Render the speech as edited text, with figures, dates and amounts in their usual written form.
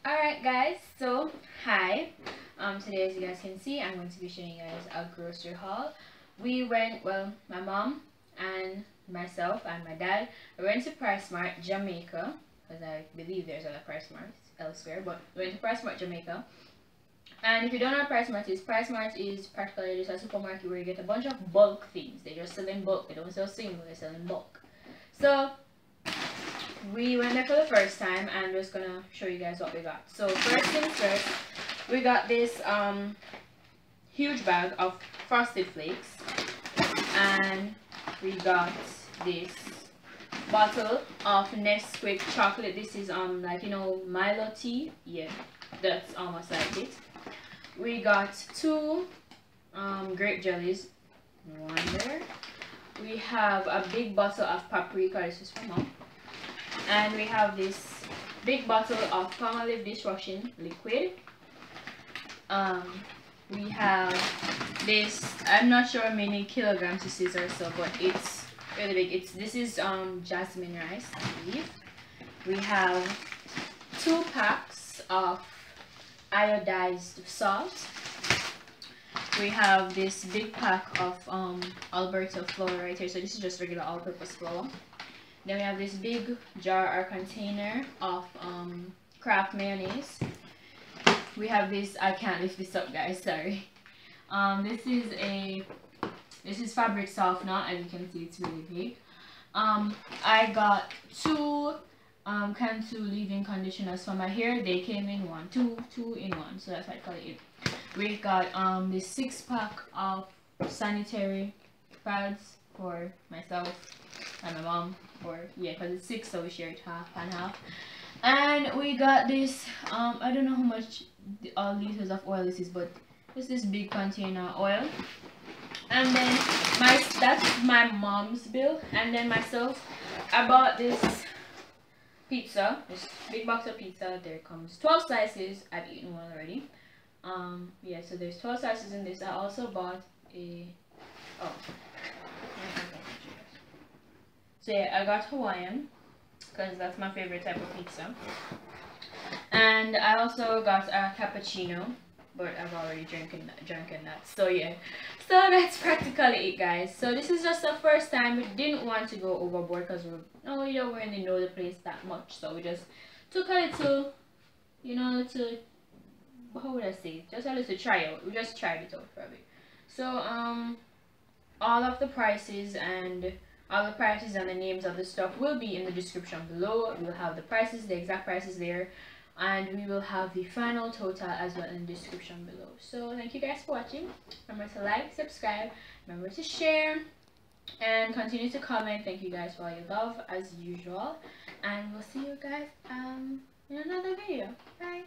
Alright guys, so hi. Today, as you guys can see, I'm going to be showing you guys a grocery haul. We went, well, my mom and myself and my dad, we went to PriceSmart Jamaica, because I believe there's other PriceSmarts elsewhere, but we went to PriceSmart Jamaica. And if you don't know what PriceSmart is practically just a supermarket where you get a bunch of bulk things. They just sell in bulk. They don't sell single, they sell in bulk. So we went there for the first time and just gonna show you guys what we got. So first things first, we got this huge bag of Frosted Flakes, and we got this bottle of Nesquik chocolate. This is like, you know, Milo tea. Yeah, that's almost like it. We got two grape jellies, one there. We have a big bottle of Paprika. This is for mom. And we have this big bottle of Palmolive dishwashing liquid. We have this, I'm not sure how many kilograms this is or so, but it's really big. This is Jasmine Rice, I believe. We have 2 packs of iodized salt. We have this big pack of Alberto flour right here. So this is just regular all-purpose flour. Then we have this big jar or container of Kraft mayonnaise. We have this, I can't lift this up guys, sorry. This is fabric softener, as you can see it's really big. I got 2 Cantu leave-in conditioners for my hair. They came in two in one, so that's why I call it. We got this 6-pack of Sanitary pads for myself and my mom, because it's 6, so we share it half and half. And we got this I don't know how much all liters of oil this is, but it's this big container oil. And then that's my mom's bill. And then myself, I bought this pizza, this big box of pizza. There comes 12 slices. I've eaten one already. Yeah, so there's 12 slices in this. I also bought a so yeah, I got Hawaiian because that's my favorite type of pizza. And I also got a cappuccino, but I've already drinking that. So yeah, so that's practically it guys. So this is just the first time. We didn't want to go overboard because we don't really know the place that much, so we just took a little, you know, how would I say, just a little tryout. We just tried it out for a bit. So all of the prices and the names of the stuff will be in the description below. We'll have the prices, the exact prices there, and we will have the final total as well in the description below. So thank you guys for watching. Remember to like, subscribe, remember to share, and continue to comment. Thank you guys for all your love as usual, and we'll see you guys in another video. Bye.